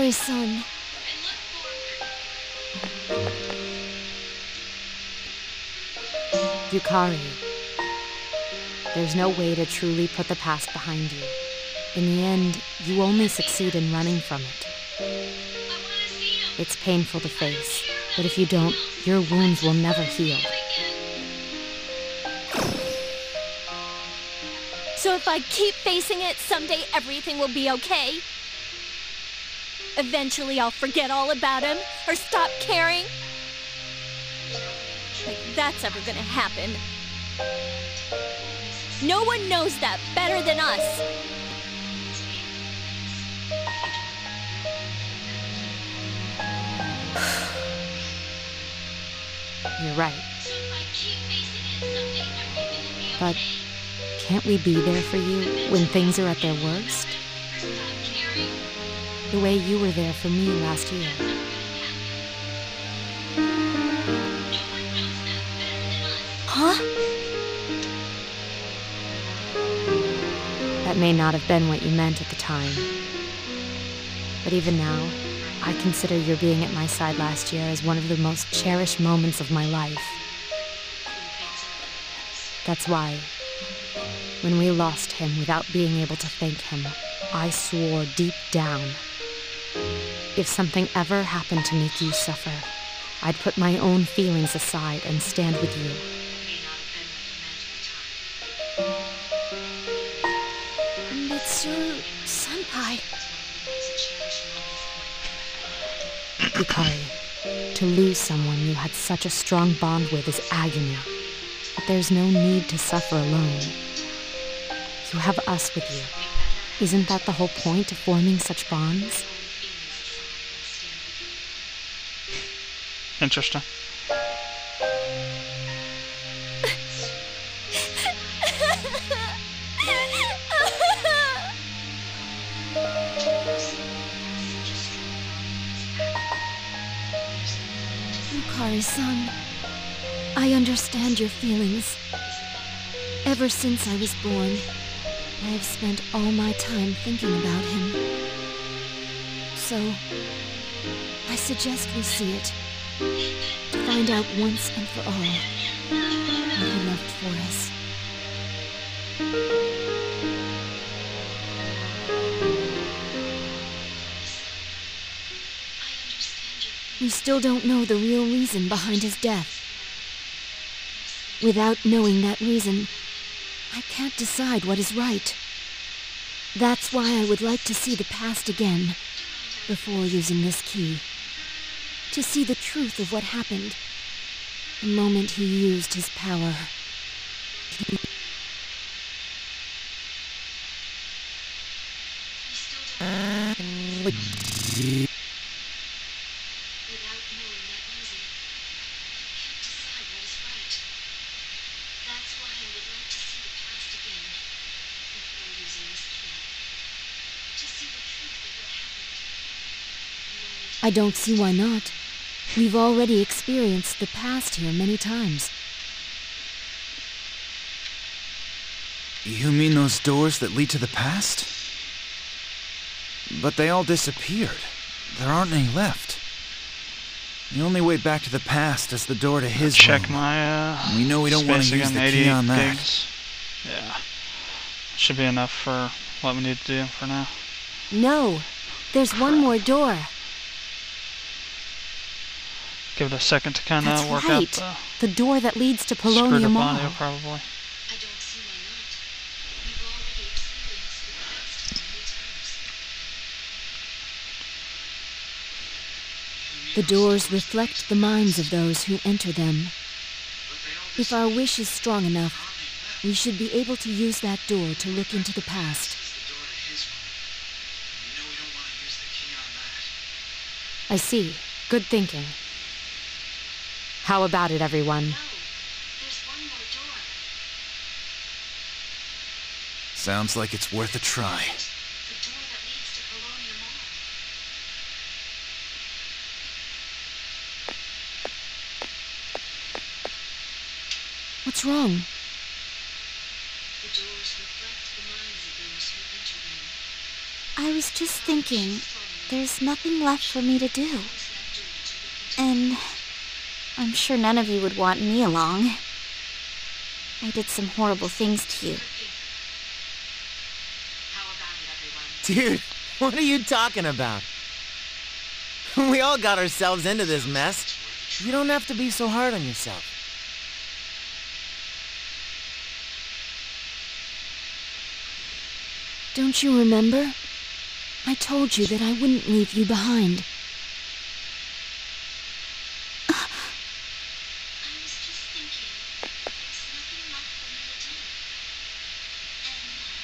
Yukari-san. Yukari, there's no way to truly put the past behind you. In the end, you only succeed in running from it. It's painful to face, but if you don't, your wounds will never heal. So if I keep facing it, someday everything will be okay? Eventually I'll forget all about him, or stop caring? Like that's ever gonna happen. No one knows that better than us. You're right. But can't we be there for you when things are at their worst? The way you were there for me last year. Huh? That may not have been what you meant at the time. But even now, I consider your being at my side last year as one of the most cherished moments of my life. That's why, when we lost him without being able to thank him, I swore deep down, if something ever happened to make you suffer, I'd put my own feelings aside and stand with you. Senpai. Yukari, to lose someone you had such a strong bond with is agony. But there's no need to suffer alone. You have us with you. Isn't that the whole point of forming such bonds? Interesting. Yukari-san, I understand your feelings. Ever since I was born, I have spent all my time thinking about him. So, I suggest we see it, to find out once and for all what he left for us. We still don't know the real reason behind his death. Without knowing that reason, I can't decide what is right. That's why I would like to see the past again, before using this key. To see the truth of what happened, the moment he used his power. I don't see why not. We've already experienced the past here many times. You mean those doors that lead to the past? But they all disappeared. There aren't any left. The only way back to the past is the door to his Check room. my We know we don't want to use the key on that. gigs. Yeah. Should be enough for what we need to do for now. No, there's one more door. Give it a second to kind That's of work right. out The door that leads to the screwed Polonium up Mall. audio, probably. I don't see why not. We've already experienced the past many times. The doors reflect the minds of those who enter them. If our wish is strong enough, we should be able to use that door to look into the past. I see. Good thinking. How about it, everyone? No, there's one more door. Sounds like it's worth a try. The door that leads to Polonium Mall. What's wrong? The doors reflect the minds of those who enter them. I was just thinking, there's nothing left for me to do. And I'm sure none of you would want me along. I did some horrible things to you. Dude, what are you talking about? We all got ourselves into this mess. You don't have to be so hard on yourself. Don't you remember? I told you that I wouldn't leave you behind.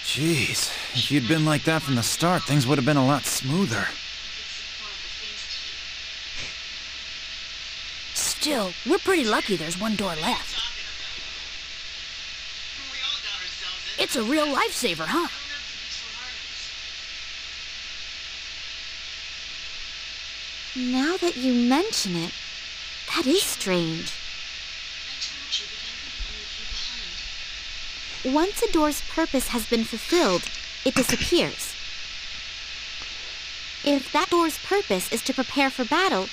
Jeez, if you'd been like that from the start, things would have been a lot smoother. Still, we're pretty lucky there's one door left. It's a real lifesaver, huh? Now that you mention it, that is strange. Once a door's purpose has been fulfilled, it disappears. If that door's purpose is to prepare for battle,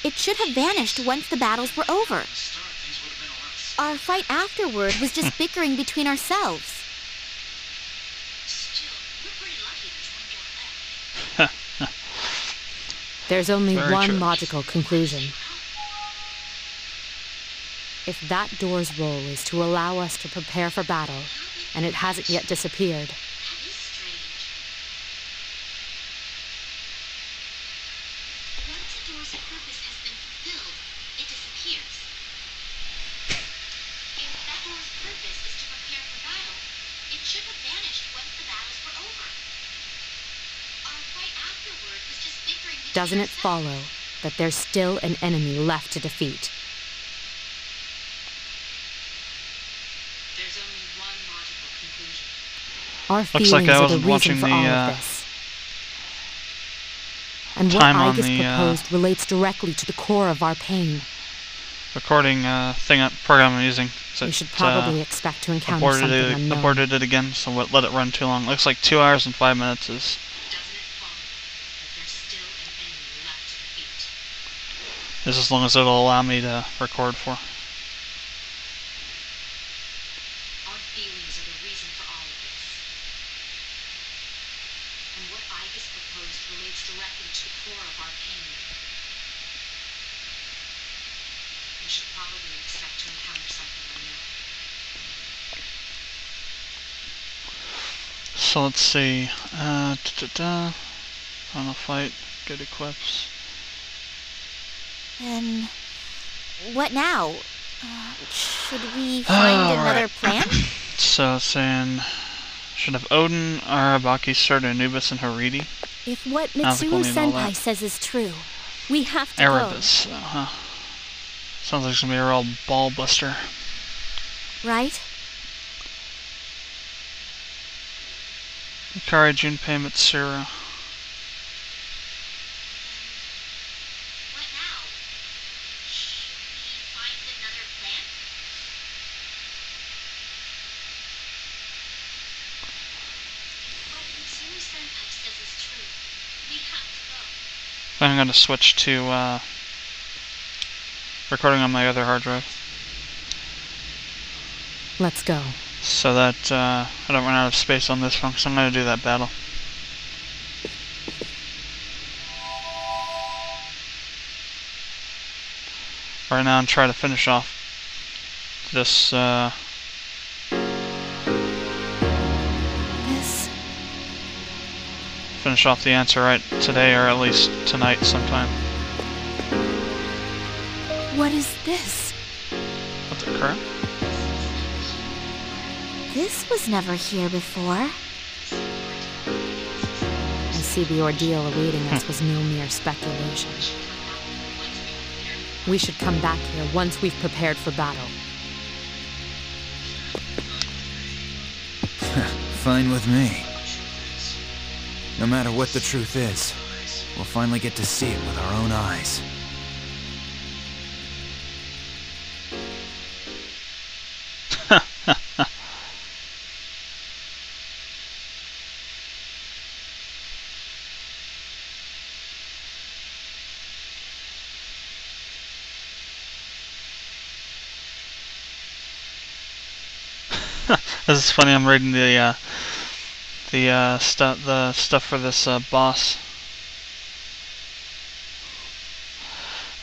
it should have vanished once the battles were over. Our fight afterward was just bickering between ourselves. There's only Very one true. logical conclusion. If that door's role is to allow us to prepare for battle, and it hasn't yet disappeared, doesn't it follow that there's still an enemy left to defeat? There's only one logical conclusion. Our Looks like feelings I are the wasn't reason watching for the, all of this. And what time on Aigis the, proposed relates directly to the core of our pain. Recording program I'm using. So We should probably expect to encounter aborted something it, unknown. aborted it again, so let it run too long. Looks like 2 hours and 5 minutes is. Doesn't it follow that there's still an enemy left to defeat? Is as long as it'll allow me to record for. Our feelings are the reason for all of this. And what Aigis proposed relates directly to the core of our pain. We should probably expect to encounter something unknown. So let's see. Final fight. Good equips. Then, what now? Should we find another plan? So saying, should have Odin, Arabaki, Serta, Anubis, and Haridi. If what I don't think we'll Mitsuru need all Senpai that. says is true, we have to Erebus. Sounds like it's gonna be a real ball buster. go, right? Ikari, Junpei, Mitsuru. What now? Should we find another plan? If what Mitsuru Senpai says is true, we have to go. I'm gonna switch to recording on my other hard drive, Let's go. so that I don't run out of space on this one, because I'm gonna do that battle. Right now, I'm trying to finish off this. This. Finish off the answer right today, or at least tonight sometime. What is this? What's it, current? This was never here before. I see the ordeal awaiting us was no mere speculation. We should come back here once we've prepared for battle. Fine with me. No matter what the truth is, we'll finally get to see it with our own eyes. This is funny. I'm reading the stuff for this boss,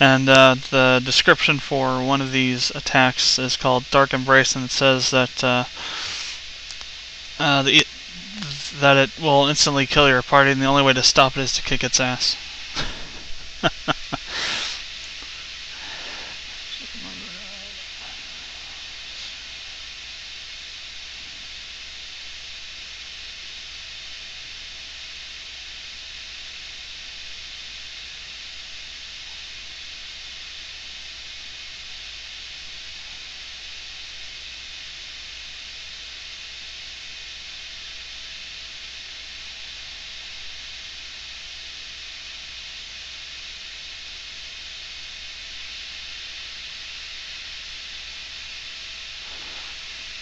and the description for one of these attacks is called Dark Embrace, and it says that that it will instantly kill your party, and the only way to stop it is to kick its ass.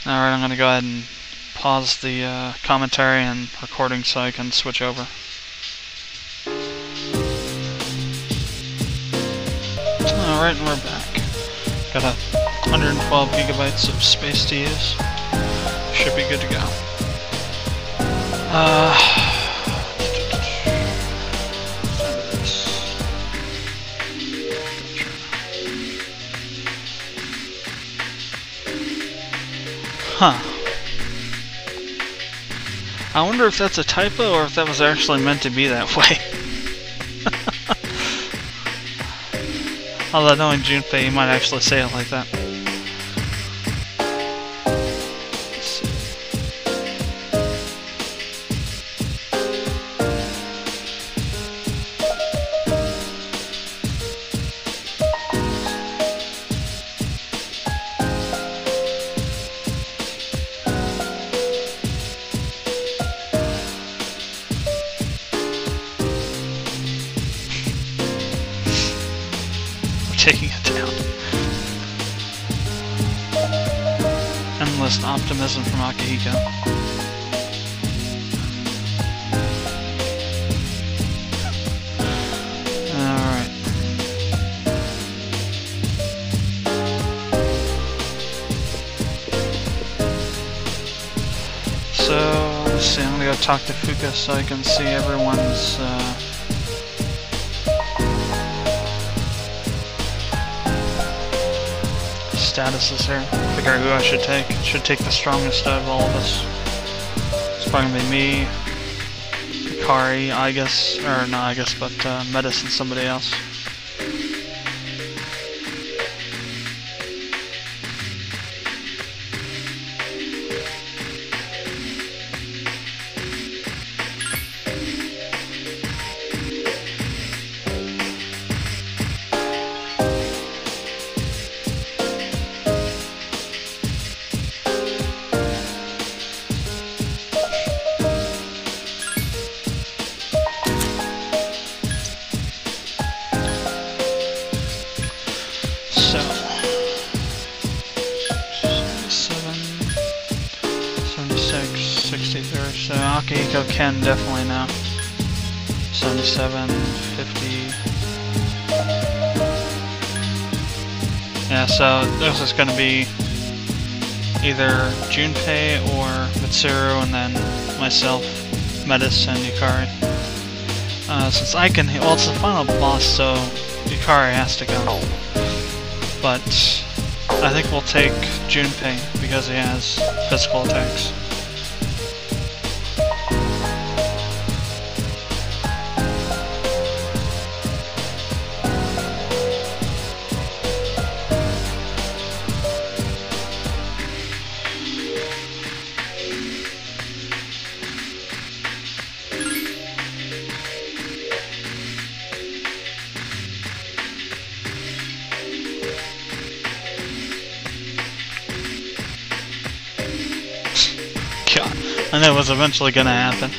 Alright, I'm going to go ahead and pause the commentary and recording so I can switch over. Alright, and we're back. Got 112 gigabytes of space to use. Should be good to go. Huh. I wonder if that's a typo or if that was actually meant to be that way. Although knowing Junpei, you might actually say it like that. Taking it down. Endless optimism from Akihiko. Alright. So, let's see, I'm gonna go talk to Fuka so I can see everyone's statuses here. Figure out who I should take. Should take the strongest out of all of us. It's probably gonna be me, Hikari, Aigis, or not Aigis, but Metis and somebody else. So, 77, 76, 63, so Akihiko can definitely now. 77, 50. Yeah, so this is going to be either Junpei or Mitsuru, and then myself, Metis, and Yukari. Since I can, well, it's the final boss, so Yukari has to go. But I think we'll take Junpei because he has physical attacks. I knew it was eventually gonna happen.